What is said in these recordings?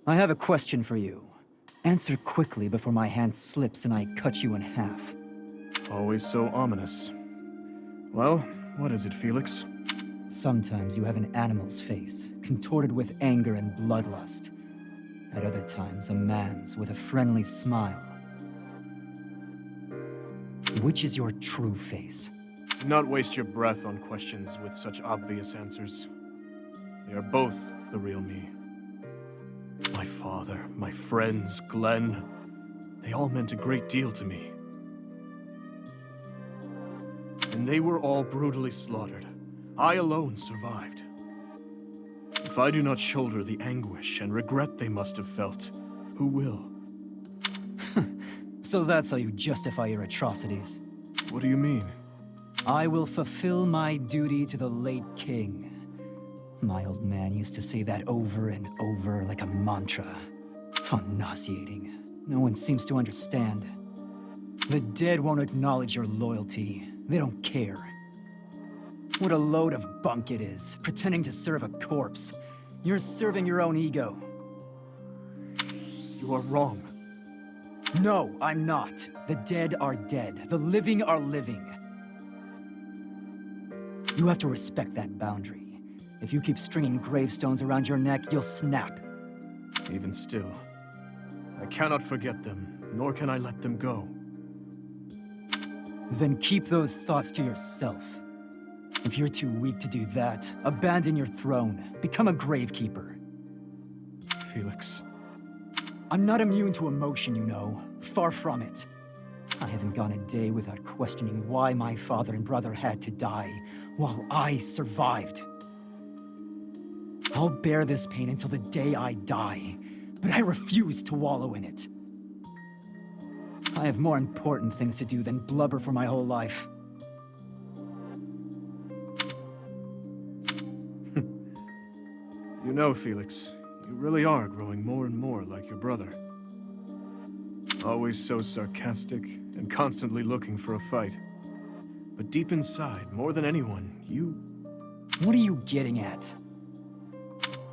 I have a question for you. Answer quickly before my hand slips and I cut you in half. Always so ominous. Well, what is it, Felix? Sometimes you have an animal's face, contorted with anger and bloodlust. At other times, a man's with a friendly smile. Which is your true face? Do not waste your breath on questions with such obvious answers. They are both the real me. My father, my friends, Glenn, they all meant a great deal to me. And they were all brutally slaughtered. I alone survived. If I do not shoulder the anguish and regret they must have felt, who will? So that's how you justify your atrocities. What do you mean? I will fulfill my duty to the late king. My old man used to say that over and over like a mantra. How nauseating. No one seems to understand. The dead won't acknowledge your loyalty. They don't care. What a load of bunk it is, pretending to serve a corpse. You're serving your own ego. You are wrong. No, I'm not. The dead are dead. The living are living. You have to respect that boundary. If you keep stringing gravestones around your neck, you'll snap. Even still, I cannot forget them, nor can I let them go. Then keep those thoughts to yourself. If you're too weak to do that, abandon your throne. Become a gravekeeper. Felix. I'm not immune to emotion, you know. Far from it. I haven't gone a day without questioning why my father and brother had to die, while I survived. I'll bear this pain until the day I die, but I refuse to wallow in it. I have more important things to do than blubber for my whole life. You know, Felix, you really are growing more and more like your brother. Always so sarcastic and constantly looking for a fight. But deep inside, more than anyone, you... What are you getting at?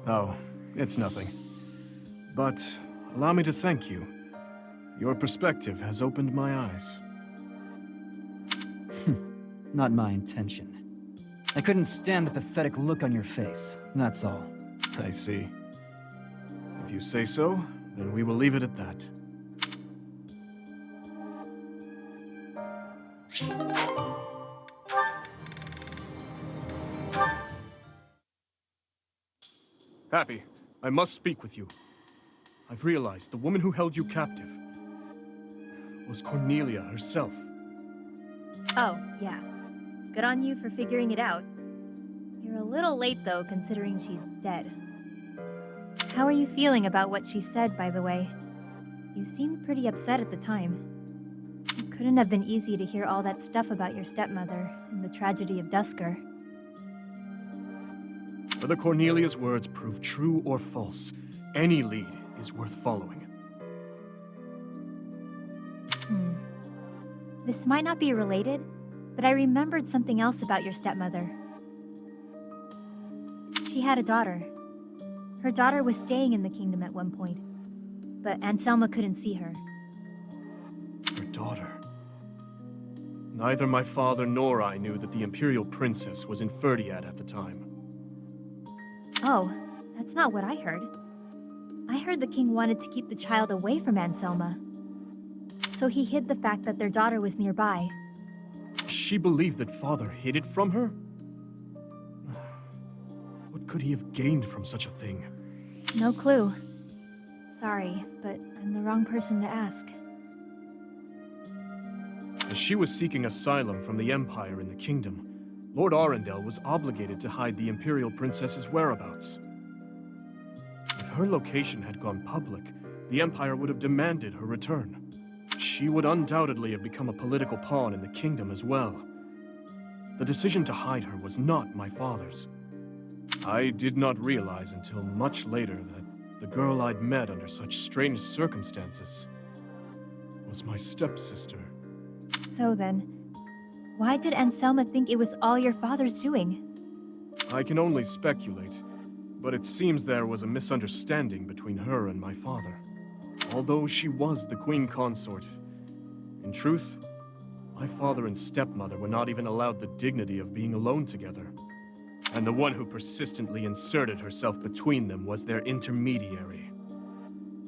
Oh, it's nothing. But allow me to thank you. Your perspective has opened my eyes. Not my intention. I couldn't stand the pathetic look on your face, that's all. I see. If you say so, then we will leave it at that. Happy, I must speak with you. I've realized the woman who held you captive was Cornelia herself. Oh, yeah. Good on you for figuring it out. You're a little late, though, considering she's dead. How are you feeling about what she said, by the way? You seemed pretty upset at the time. It couldn't have been easy to hear all that stuff about your stepmother and the tragedy of Dusker. Whether Cornelia's words prove true or false, any lead is worth following. This might not be related, but I remembered something else about your stepmother. She had a daughter. Her daughter was staying in the kingdom at one point, but Anselma couldn't see her. Her daughter. Neither my father nor I knew that the Imperial Princess was in Ferdiad at the time. Oh, that's not what I heard. I heard the king wanted to keep the child away from Anselma. So he hid the fact that their daughter was nearby. She believed that father hid it from her? What could he have gained from such a thing? No clue. Sorry, but I'm the wrong person to ask. As she was seeking asylum from the Empire in the kingdom, Lord Arundel was obligated to hide the Imperial Princess's whereabouts. If her location had gone public, the Empire would have demanded her return. She would undoubtedly have become a political pawn in the kingdom as well. The decision to hide her was not my father's. I did not realize until much later that the girl I'd met under such strange circumstances was my stepsister. So then, why did Anselma think it was all your father's doing? I can only speculate, But it seems there was a misunderstanding between her and my father. Although she was the queen consort, in truth, my father and stepmother were not even allowed the dignity of being alone together. And the one who persistently inserted herself between them was their intermediary,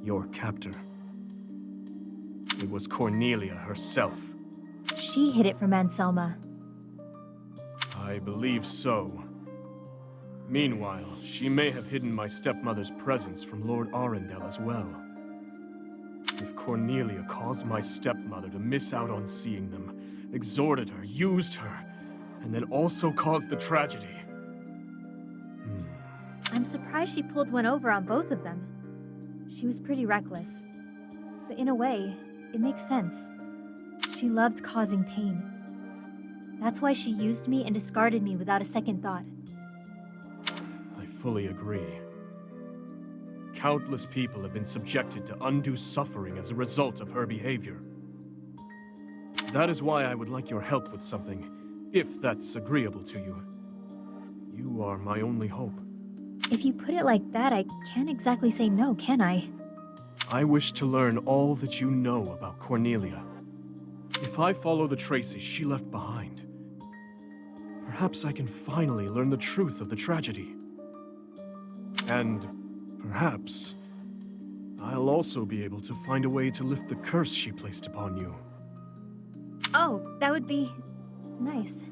your captor. It was Cornelia herself. She hid it from Anselma. I believe so. Meanwhile, she may have hidden my stepmother's presence from Lord Arundel as well. If Cornelia caused my stepmother to miss out on seeing them, exhorted her, used her, and then also caused the tragedy. I'm surprised she pulled one over on both of them. She was pretty reckless. But in a way, it makes sense. She loved causing pain. That's why she used me and discarded me without a second thought. I fully agree. Countless people have been subjected to undue suffering as a result of her behavior. That is why I would like your help with something, if that's agreeable to you. You are my only hope. If you put it like that, I can't exactly say no, can I? I wish to learn all that you know about Cornelia. If I follow the traces she left behind, perhaps I can finally learn the truth of the tragedy. And perhaps I'll also be able to find a way to lift the curse she placed upon you. Oh, that would be nice.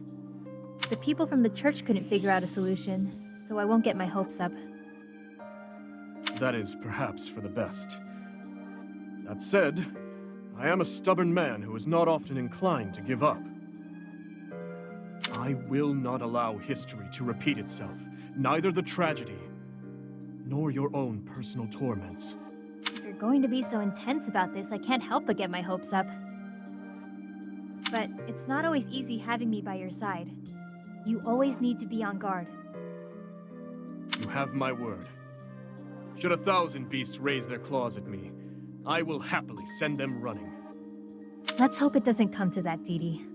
The people from the church couldn't figure out a solution, so I won't get my hopes up. That is perhaps for the best. That said, I am a stubborn man who is not often inclined to give up. I will not allow history to repeat itself, neither the tragedy, nor your own personal torments. If you're going to be so intense about this, I can't help but get my hopes up. But it's not always easy having me by your side. You always need to be on guard. You have my word. Should 1,000 beasts raise their claws at me, I will happily send them running. Let's hope it doesn't come to that, Dee Dee.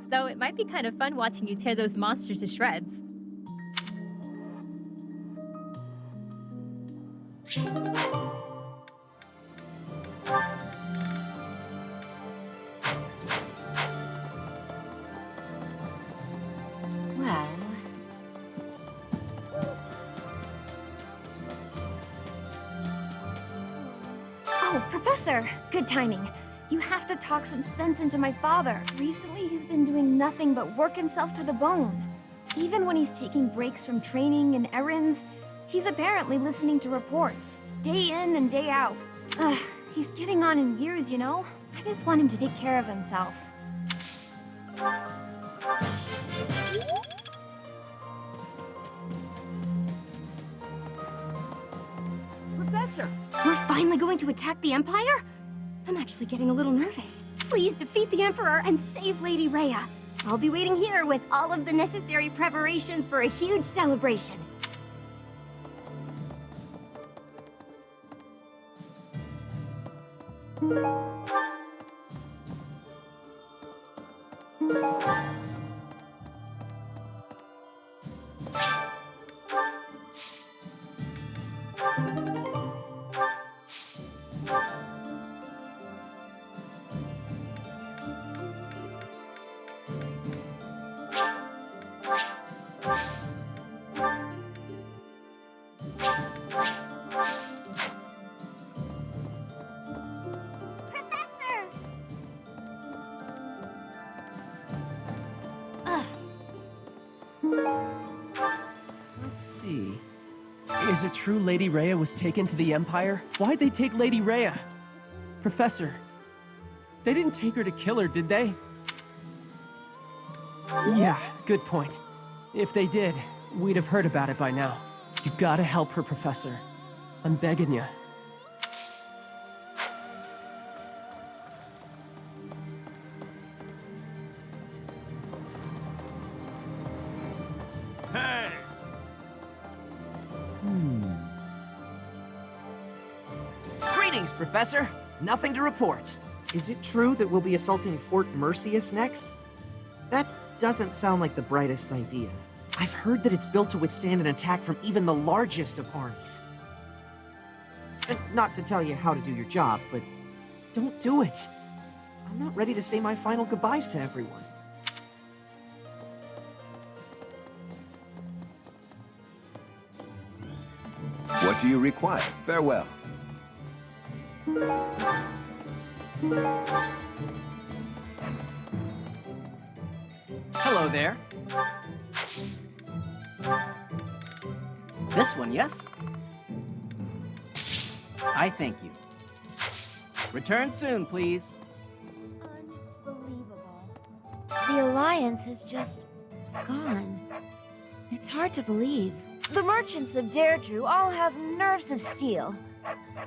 Though it might be kind of fun watching you tear those monsters to shreds. Well... Oh, Professor! Good timing. You have to talk some sense into my father. Recently, he's been doing nothing but work himself to the bone. Even when he's taking breaks from training and errands, he's apparently listening to reports, day in and day out. He's getting on in years, you know? I just want him to take care of himself. Professor! We're finally going to attack the Empire? I'm actually getting a little nervous. Please defeat the Emperor and save Lady Rhea. I'll be waiting here with all of the necessary preparations for a huge celebration. Professor! Let's see. Is it true Lady Rhea was taken to the Empire? Why'd they take Lady Rhea? Professor, they didn't take her to kill her, did they? Yeah, good point. If they did, we'd have heard about it by now. You gotta help her, Professor. I'm begging you. Hey! Greetings, Professor. Nothing to report. Is it true that we'll be assaulting Fort Mercius next? That doesn't sound like the brightest idea. I've heard that it's built to withstand an attack from even the largest of armies. And not to tell you how to do your job, but don't do it. I'm not ready to say my final goodbyes to everyone. What do you require? Farewell. Hello there. This one, yes? I thank you. Return soon, please. Unbelievable. The Alliance is just gone. It's hard to believe. The merchants of Deirdre all have nerves of steel.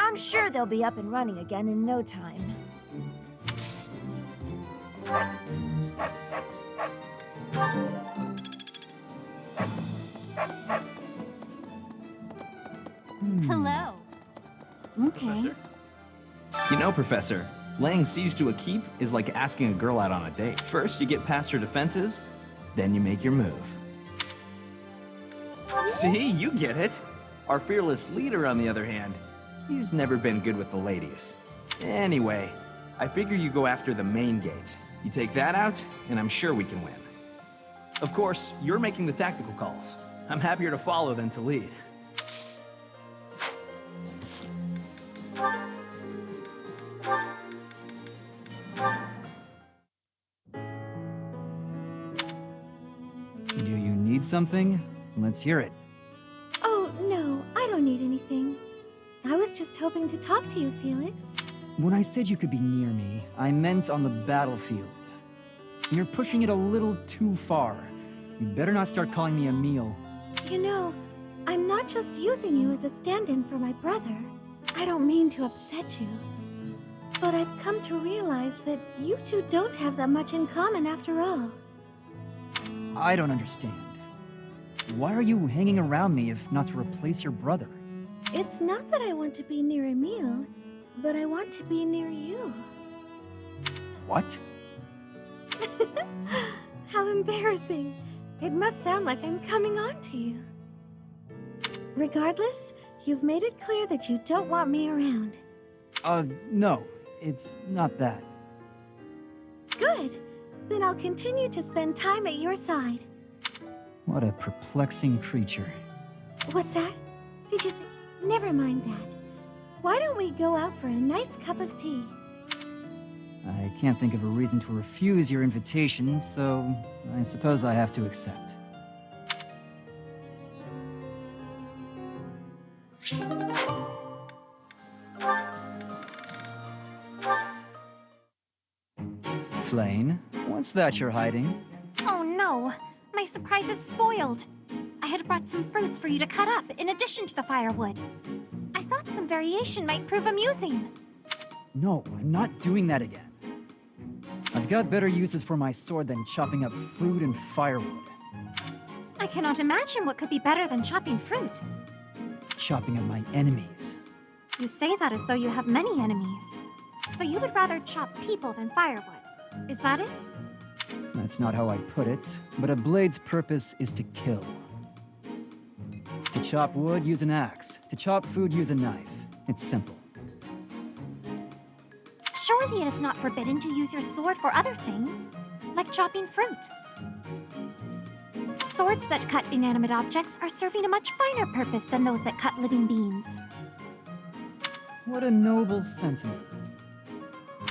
I'm sure they'll be up and running again in no time. Hello. Okay. You know, Professor, laying siege to a keep is like asking a girl out on a date. First, you get past her defenses, then you make your move. See, you get it. Our fearless leader, on the other hand, he's never been good with the ladies. Anyway, I figure you go after the main gate. You take that out, and I'm sure we can win. Of course, you're making the tactical calls. I'm happier to follow than to lead. Do you need something? Let's hear it. Oh, no, I don't need anything. I was just hoping to talk to you, Felix. When I said you could be near me, I meant on the battlefield. You're pushing it a little too far. You better not start calling me Emil. You know, I'm not just using you as a stand-in for my brother. I don't mean to upset you. But I've come to realize that you two don't have that much in common after all. I don't understand. Why are you hanging around me if not to replace your brother? It's not that I want to be near Emil, but I want to be near you. What? How embarrassing. It must sound like I'm coming on to you. Regardless, you've made it clear that you don't want me around. No. It's not that. Good. Then I'll continue to spend time at your side. What a perplexing creature. What's that? Did you say? Never mind that. Why don't we go out for a nice cup of tea? I can't think of a reason to refuse your invitation, so I suppose I have to accept. Flame, what's that you're hiding? Oh no, my surprise is spoiled. I had brought some fruits for you to cut up in addition to the firewood. I thought some variation might prove amusing. No, I'm not doing that again. I've got better uses for my sword than chopping up fruit and firewood. I cannot imagine what could be better than chopping fruit. Chopping up my enemies. You say that as though you have many enemies. So you would rather chop people than firewood. Is that it? That's not how I'd put it, but a blade's purpose is to kill. To chop wood, use an axe. To chop food, use a knife. It's simple. Surely it is not forbidden to use your sword for other things, like chopping fruit. Swords that cut inanimate objects are serving a much finer purpose than those that cut living beings. What a noble sentiment.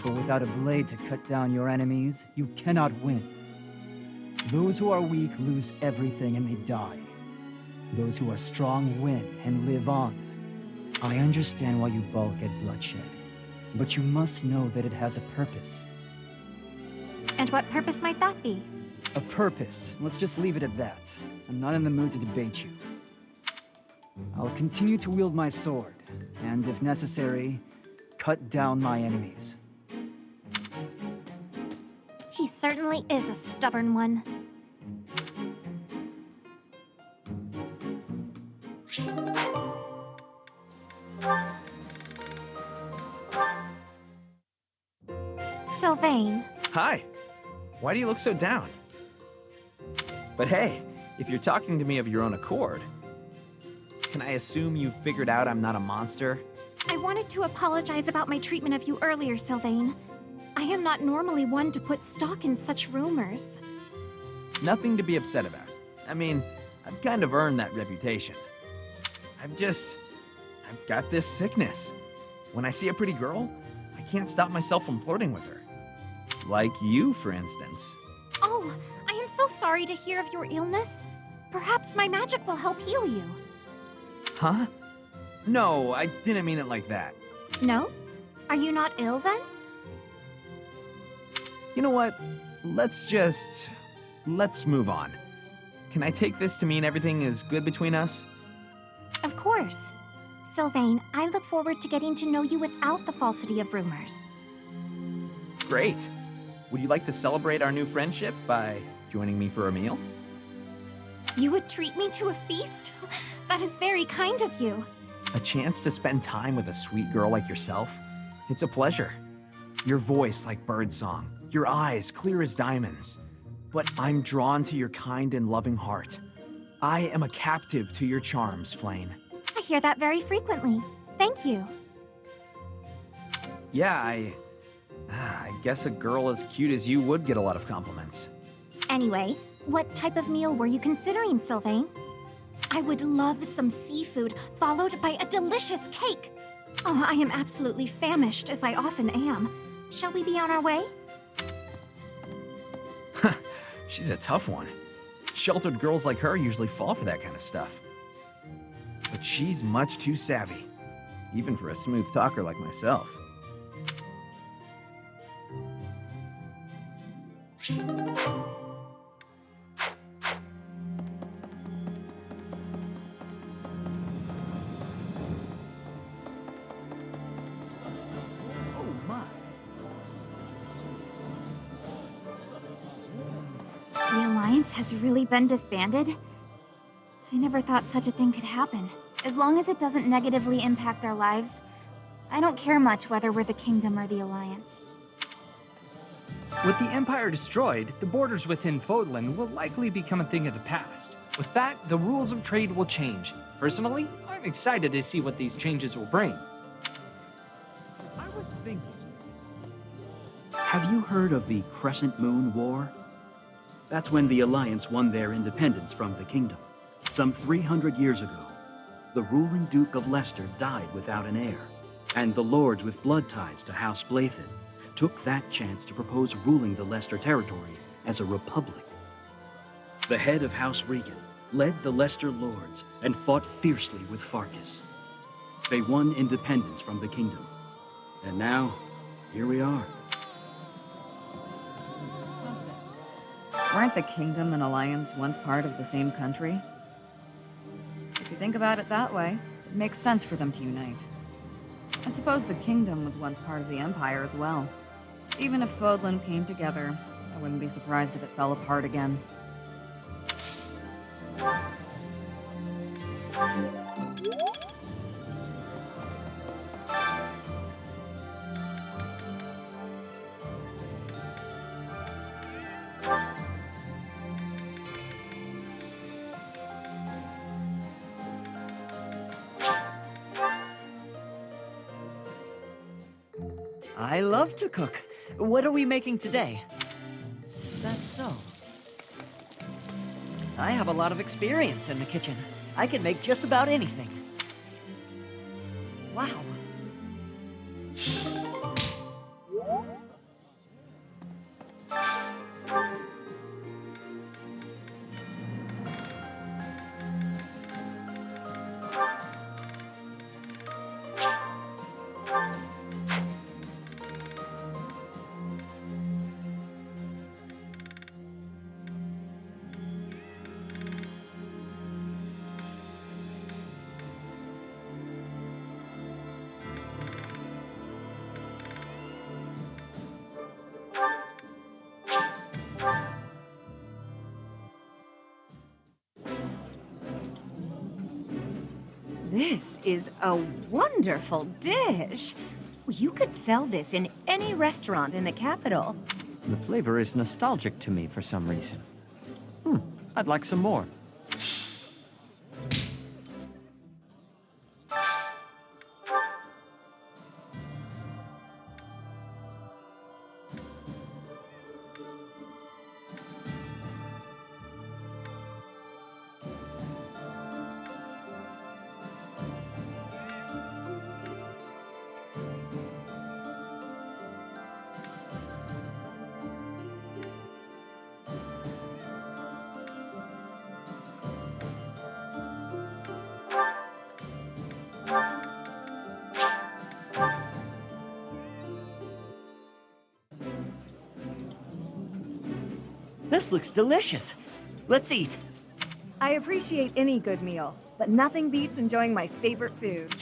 But without a blade to cut down your enemies, you cannot win. Those who are weak lose everything and they die. Those who are strong win and live on. I understand why you balk at bloodshed, but you must know that it has a purpose. And what purpose might that be? A purpose. Let's just leave it at that. I'm not in the mood to debate you. I'll continue to wield my sword, and if necessary, cut down my enemies. He certainly is a stubborn one. Sylvain. Hi. Why do you look so down? But hey, if you're talking to me of your own accord, can I assume you've figured out I'm not a monster? I wanted to apologize about my treatment of you earlier, Sylvain. I am not normally one to put stock in such rumors. Nothing to be upset about. I mean, I've kind of earned that reputation. I've got this sickness. When I see a pretty girl, I can't stop myself from flirting with her. Like you, for instance. Oh, I am so sorry to hear of your illness. Perhaps my magic will help heal you. Huh? No, I didn't mean it like that. No? Are you not ill then? You know what? Let's move on. Can I take this to mean everything is good between us? Of course. Sylvain, I look forward to getting to know you without the falsity of rumors. Great. Would you like to celebrate our new friendship by joining me for a meal? You would treat me to a feast? That is very kind of you. A chance to spend time with a sweet girl like yourself? It's a pleasure. Your voice like birdsong, your eyes clear as diamonds. But I'm drawn to your kind and loving heart. I am a captive to your charms, Flayn. I hear that very frequently. Thank you. Yeah, I guess a girl as cute as you would get a lot of compliments. Anyway, what type of meal were you considering, Sylvain? I would love some seafood, followed by a delicious cake. Oh, I am absolutely famished, as I often am. Shall we be on our way? She's a tough one. Sheltered girls like her usually fall for that kind of stuff. But she's much too savvy, even for a smooth talker like myself. Oh my. The Alliance has really been disbanded? I never thought such a thing could happen. As long as it doesn't negatively impact our lives, I don't care much whether we're the Kingdom or the Alliance. With the Empire destroyed, the borders within Fodlan will likely become a thing of the past. With that, the rules of trade will change. Personally, I'm excited to see what these changes will bring. I was thinking. Have you heard of the Crescent Moon War? That's when the Alliance won their independence from the Kingdom. Some 300 years ago, the ruling Duke of Leicester died without an heir, and the lords with blood ties to House Blathen took that chance to propose ruling the Leicester territory as a republic. The head of House Regan led the Leicester lords and fought fiercely with Farkas. They won independence from the Kingdom, and now, here we are. Weren't the Kingdom and Alliance once part of the same country? If you think about it that way, it makes sense for them to unite. I suppose the Kingdom was once part of the Empire as well. Even if Fodlan came together, I wouldn't be surprised if it fell apart again. I love to cook. What are we making today? Is that so? I have a lot of experience in the kitchen. I can make just about anything. Wow. This is a wonderful dish. You could sell this in any restaurant in the capital. The flavor is nostalgic to me for some reason. I'd like some more. This looks delicious. Let's eat. I appreciate any good meal, but nothing beats enjoying my favorite food.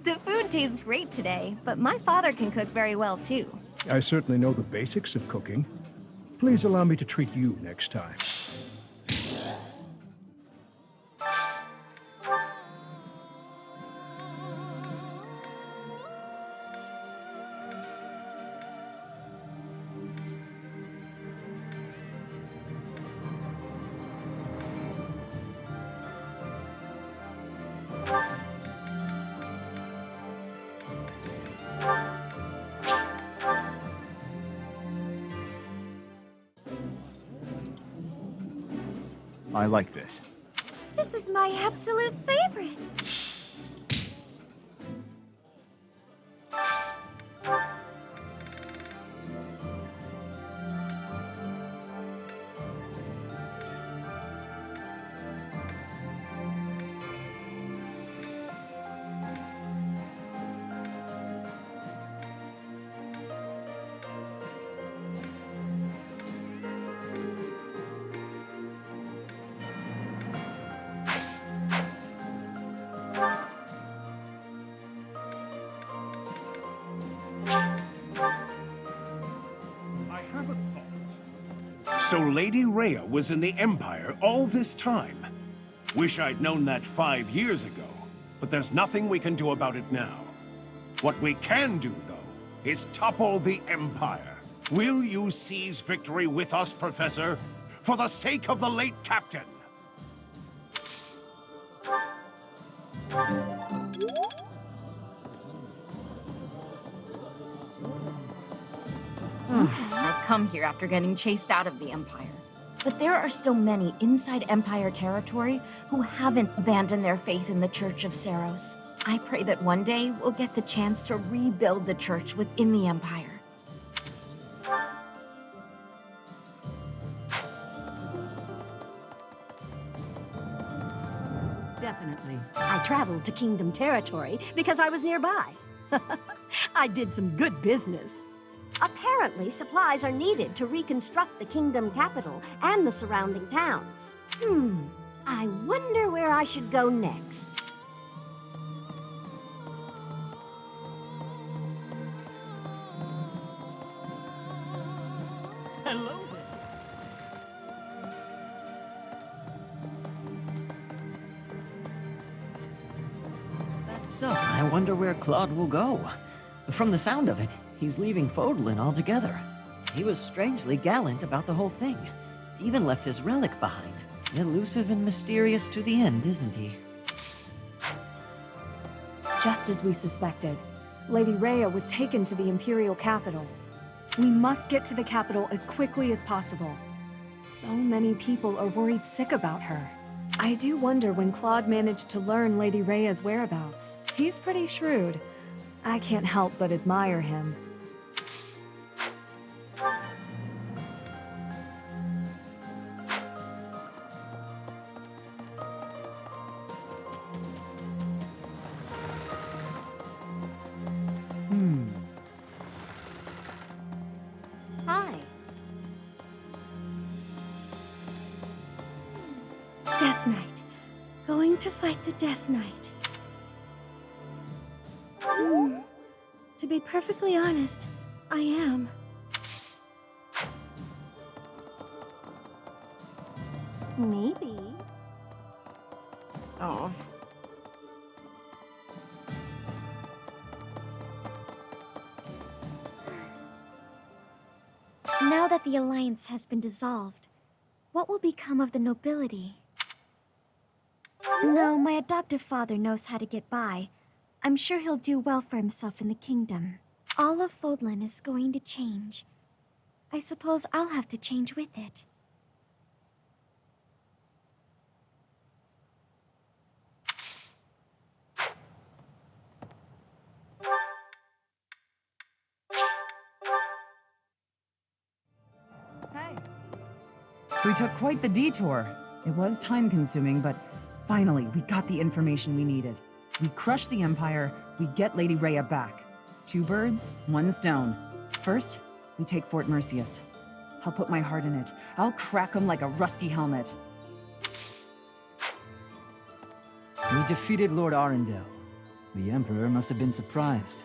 The food tastes great today, but my father can cook very well too. I certainly know the basics of cooking. Please allow me to treat you next time. I like this. This is my absolute favorite. So Lady Rhea was in the Empire all this time. Wish I'd known that 5 years ago, but there's nothing we can do about it now. What we can do, though, is topple the Empire. Will you seize victory with us, Professor? For the sake of the late Captain! I've come here after getting chased out of the Empire. But there are still many inside Empire territory who haven't abandoned their faith in the Church of Saros. I pray that one day we'll get the chance to rebuild the church within the Empire. Definitely. I traveled to Kingdom territory because I was nearby. I did some good business. Apparently, supplies are needed to reconstruct the Kingdom capital and the surrounding towns. I wonder where I should go next. Hello So, I wonder where Claude will go. From the sound of it, he's leaving Fodlan altogether. He was strangely gallant about the whole thing. Even left his relic behind. Elusive and mysterious to the end, isn't he? Just as we suspected, Lady Rhea was taken to the Imperial capital. We must get to the capital as quickly as possible. So many people are worried sick about her. I do wonder when Claude managed to learn Lady Rhea's whereabouts. He's pretty shrewd. I can't help but admire him. Hi. Death Knight. Going to fight the Death Knight. To be perfectly honest, I am. Maybe. Oh. Now that the Alliance has been dissolved, what will become of the nobility? No, my adoptive father knows how to get by. I'm sure he'll do well for himself in the kingdom. All of Fodlan is going to change. I suppose I'll have to change with it. We took quite the detour. It was time-consuming, but finally, we got the information we needed. We crush the Empire, we get Lady Rhea back. 2 birds, 1 stone. First, we take Fort Mercius. I'll put my heart in it. I'll crack 'em like a rusty helmet. We defeated Lord Arundel. The Emperor must have been surprised.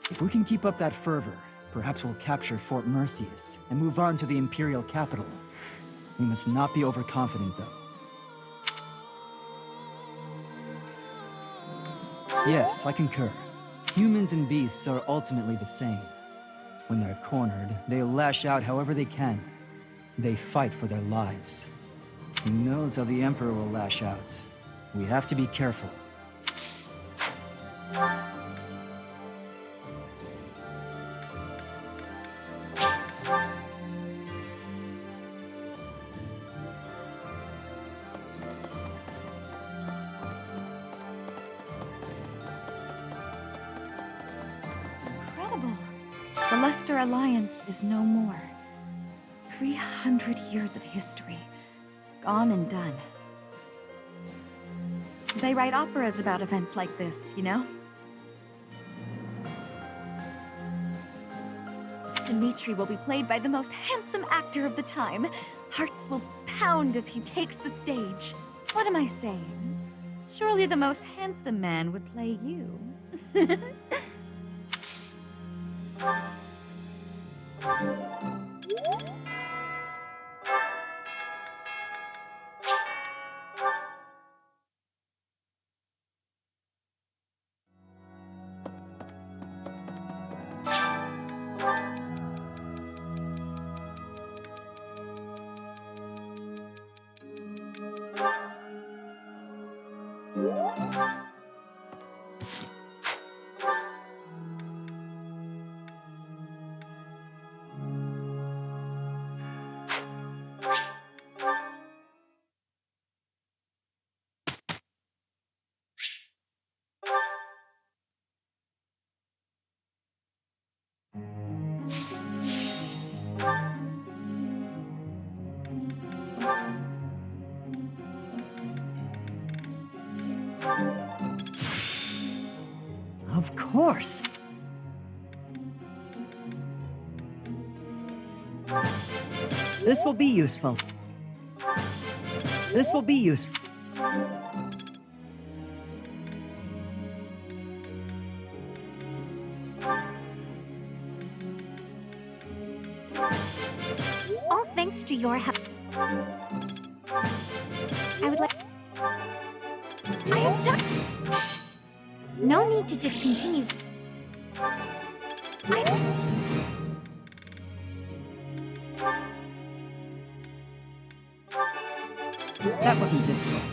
If we can keep up that fervor, perhaps we'll capture Fort Mercius and move on to the Imperial capital. We must not be overconfident, though. Yes, I concur. Humans and beasts are ultimately the same. When they're cornered, they lash out however they can. They fight for their lives. Who knows how the Emperor will lash out? We have to be careful. Incredible. The Leicester Alliance is no more. 300 years of history. Gone and done. They write operas about events like this, you know? Dimitri will be played by the most handsome actor of the time. Hearts will pound as he takes the stage. What am I saying? Surely the most handsome man would play you. Of course. This will be useful. This will be useful. All thanks to your help. I would like... I have done... No need to discontinue. That wasn't difficult.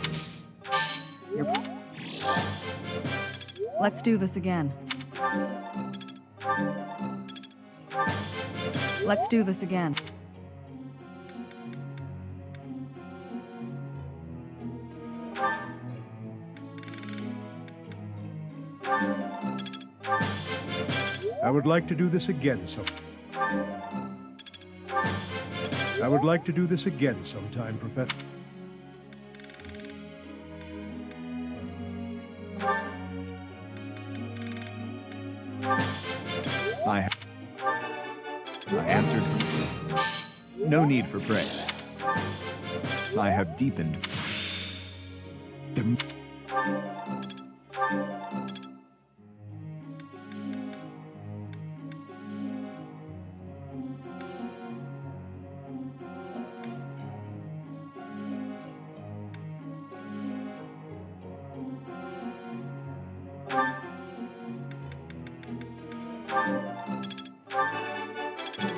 Let's do this again. Let's do this again. I would like to do this again I would like to do this again sometime, Professor. I answered. No need for praise. I have deepened.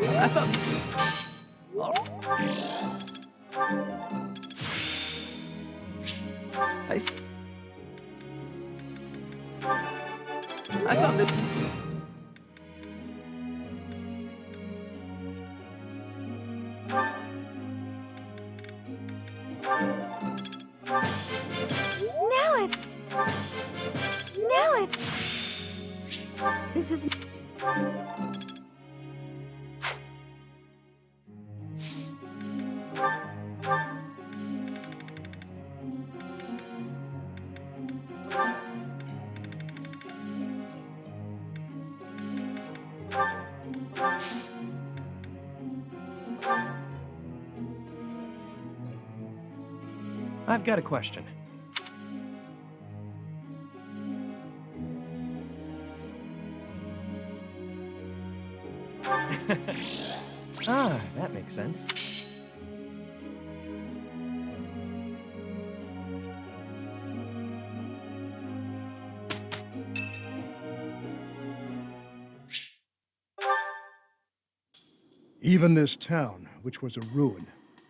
I thought... I thought that... This is... I've got a question. That makes sense. Even this town, which was a ruin,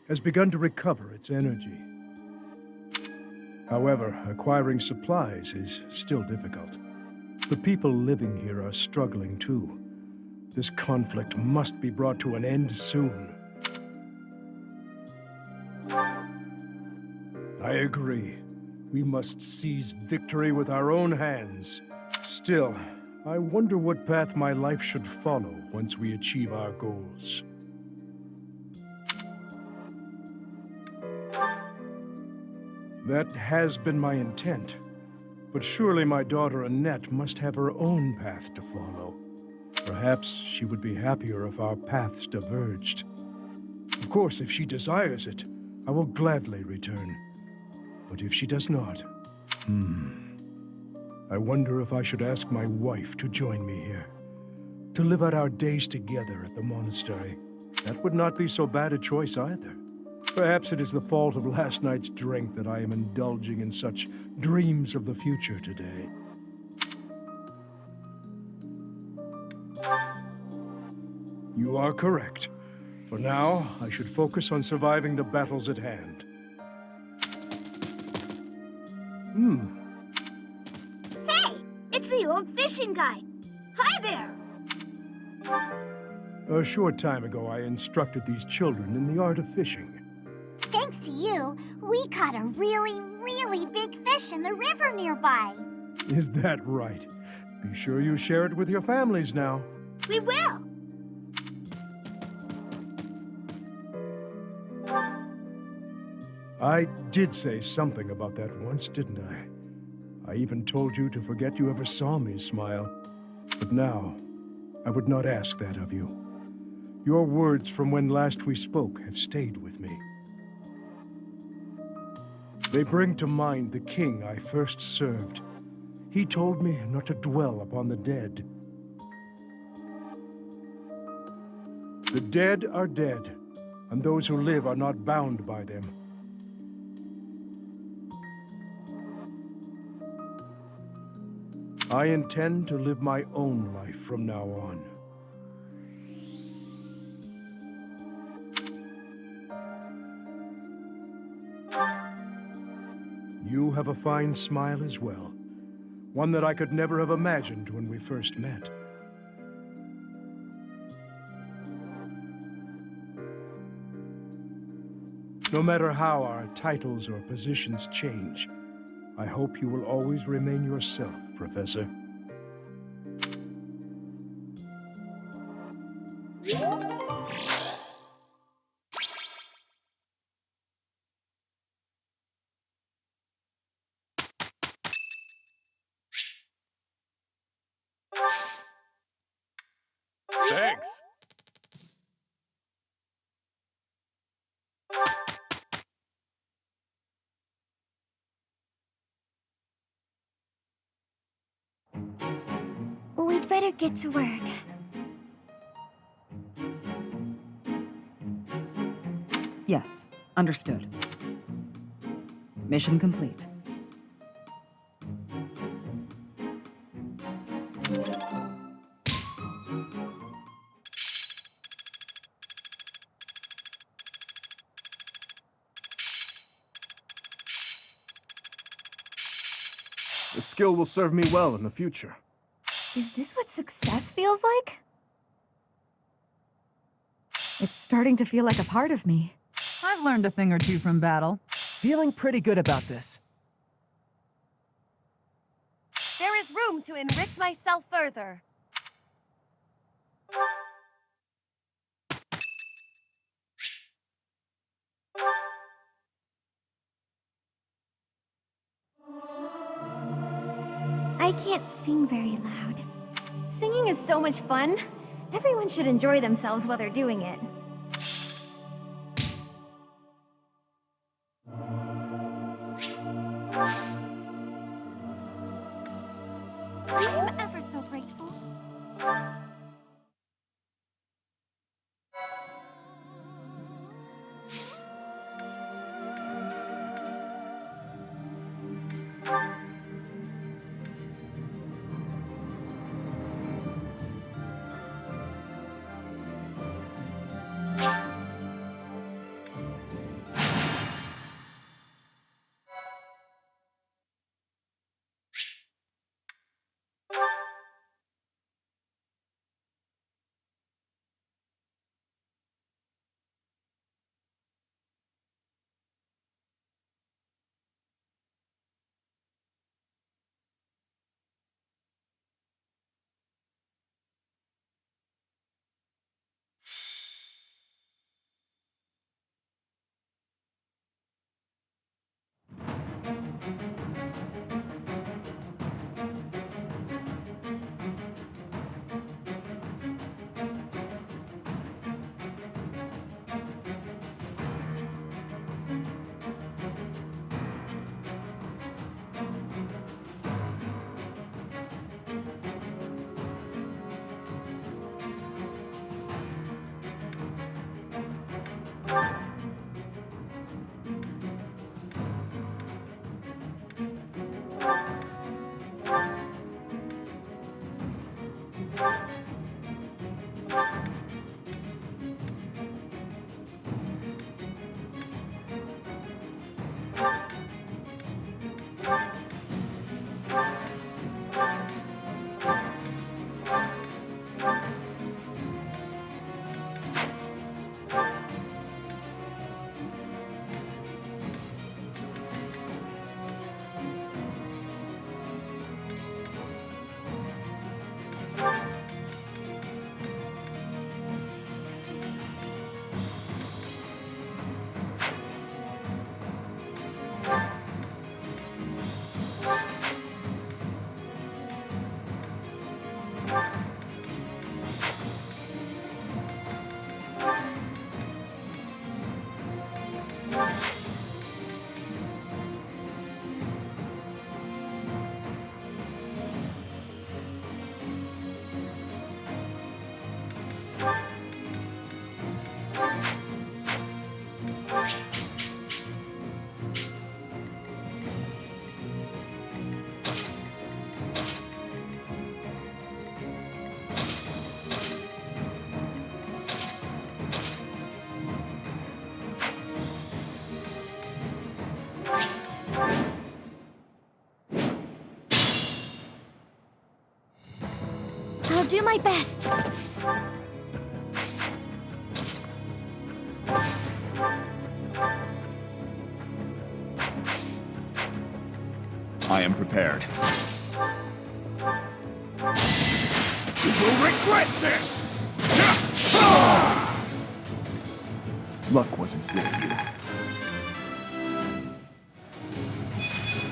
has begun to recover its energy. However, acquiring supplies is still difficult. The people living here are struggling too. This conflict must be brought to an end soon. I agree. We must seize victory with our own hands. Still, I wonder what path my life should follow once we achieve our goals. That has been my intent. But surely my daughter Annette must have her own path to follow. Perhaps she would be happier if our paths diverged. Of course, if she desires it, I will gladly return. But if she does not, I wonder if I should ask my wife to join me here. To live out our days together at the monastery. That would not be so bad a choice either. Perhaps it is the fault of last night's drink that I am indulging in such dreams of the future today. You are correct. For now, I should focus on surviving the battles at hand. Hey! It's the old fishing guy! Hi there! A short time ago, I instructed these children in the art of fishing. Thanks to you, we caught a really big fish in the river nearby. Is that right? Be sure you share it with your families now. We will! I did say something about that once, didn't I? I even told you to forget you ever saw me smile. But now, I would not ask that of you. Your words from when last we spoke have stayed with me. They bring to mind the king I first served. He told me not to dwell upon the dead. The dead are dead, and those who live are not bound by them. I intend to live my own life from now on. You have a fine smile as well. One that I could never have imagined when we first met. No matter how our titles or positions change, I hope you will always remain yourself, Professor. Thanks. We'd better get to work. Yes, understood. Mission complete. The skill will serve me well in the future. Is this what success feels like? It's starting to feel like a part of me. I've learned a thing or two from battle. Feeling pretty good about this. There is room to enrich myself further. I can't sing very loud. Singing is so much fun. Everyone should enjoy themselves while they're doing it. do my best. I am prepared. You will regret this! Luck wasn't with you.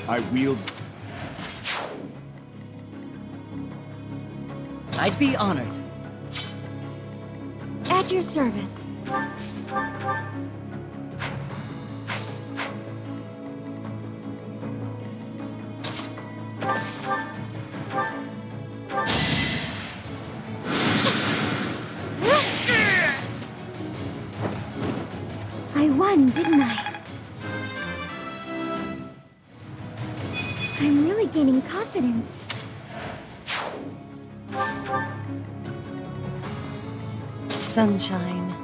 I wield... I'd be honored. At your service. I won, didn't I? I'm really gaining confidence. Sunshine.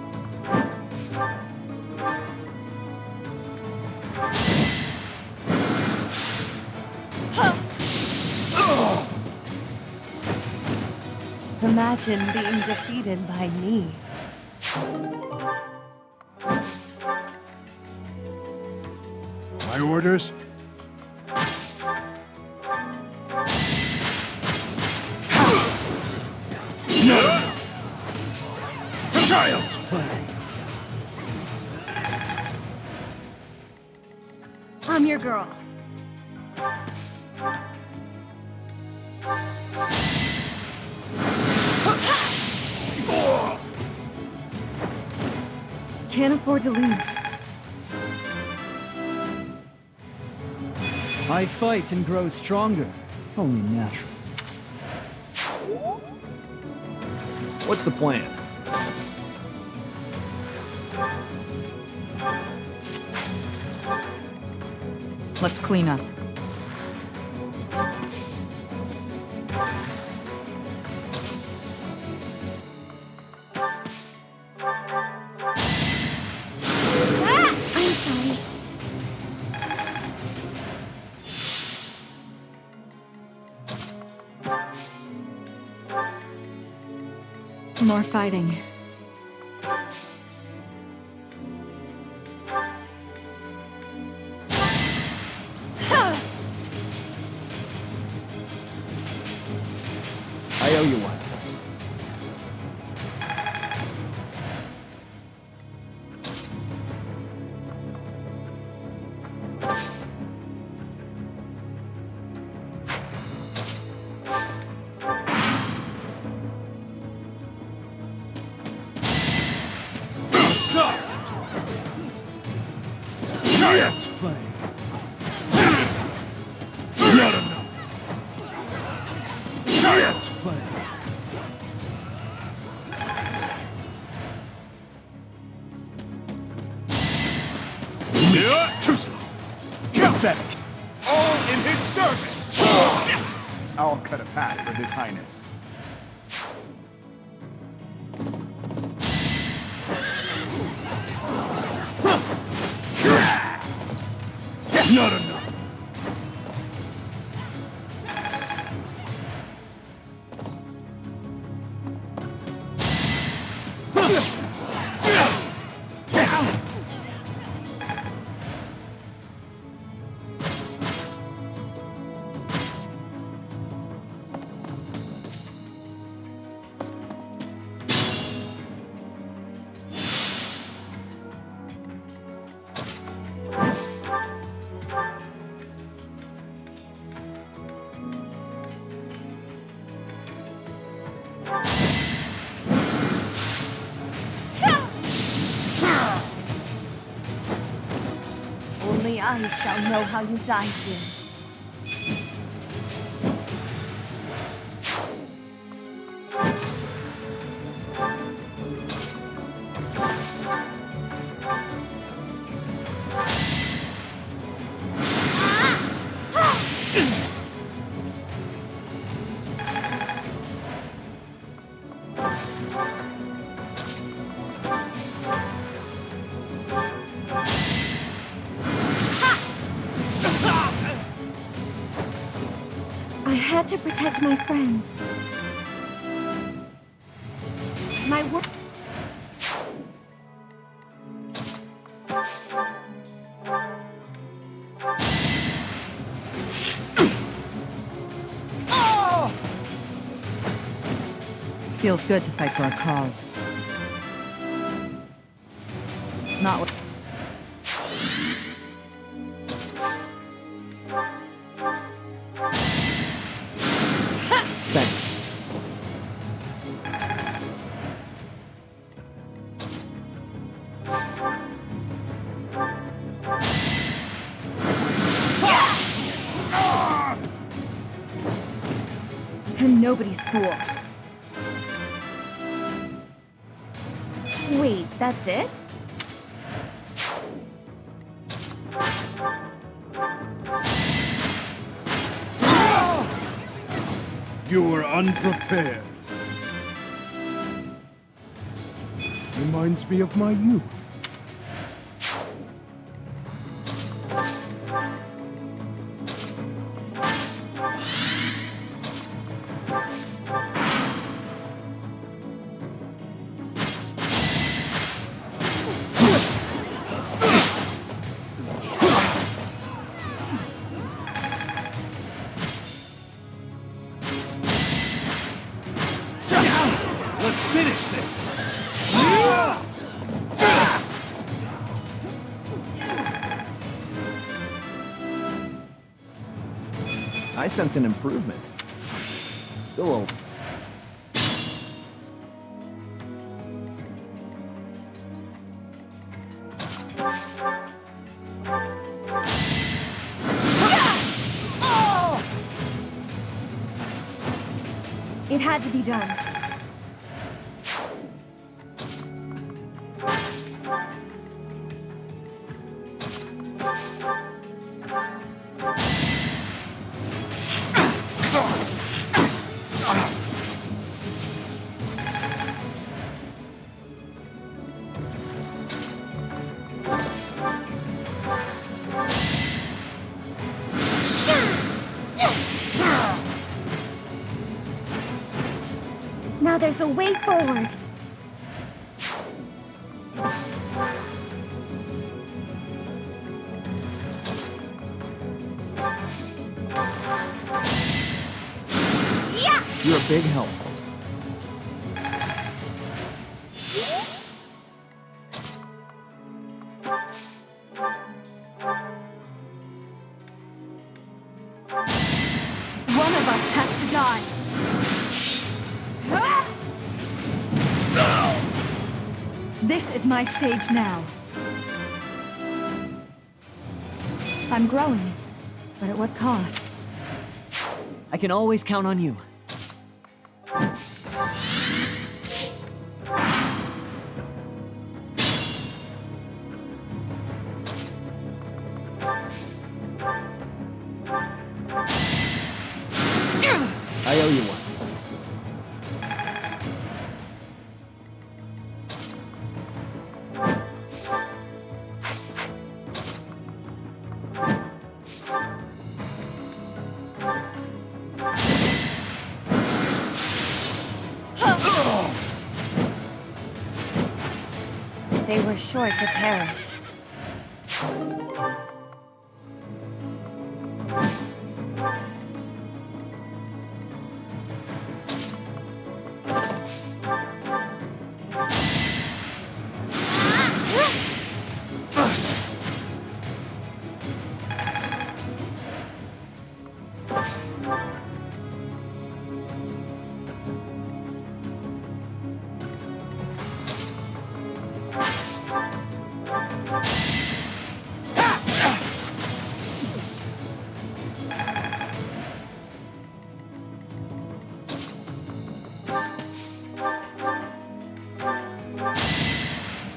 Imagine being defeated by me. My orders? No! Child's play! I'm your girl. Can't afford to lose. I fight and grow stronger. Only natural. What's the plan? Let's clean up. I'm sorry. More fighting. I owe you one. Soft! Giant's play! Not enough! Giant's play! Too slow! Pathetic! All in his service! I'll cut a path for His Highness. Not enough! Only I shall know how you died here. I had to protect my friends. My work. Feels good to fight for a cause. Not with... Thanks. I'm nobody's fool. Wait, that's it? You were unprepared. Reminds me of my youth. Let's finish this! I sense an improvement. Still a... It had to be done. Now there's a way forward. Yeah! You're a big help. One of us has to die. This is my stage now. I'm growing, but at what cost? I can always count on you. I owe you one. They were sure to perish.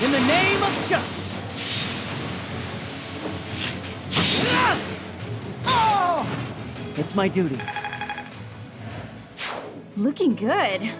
In the name of justice! It's my duty. Looking good.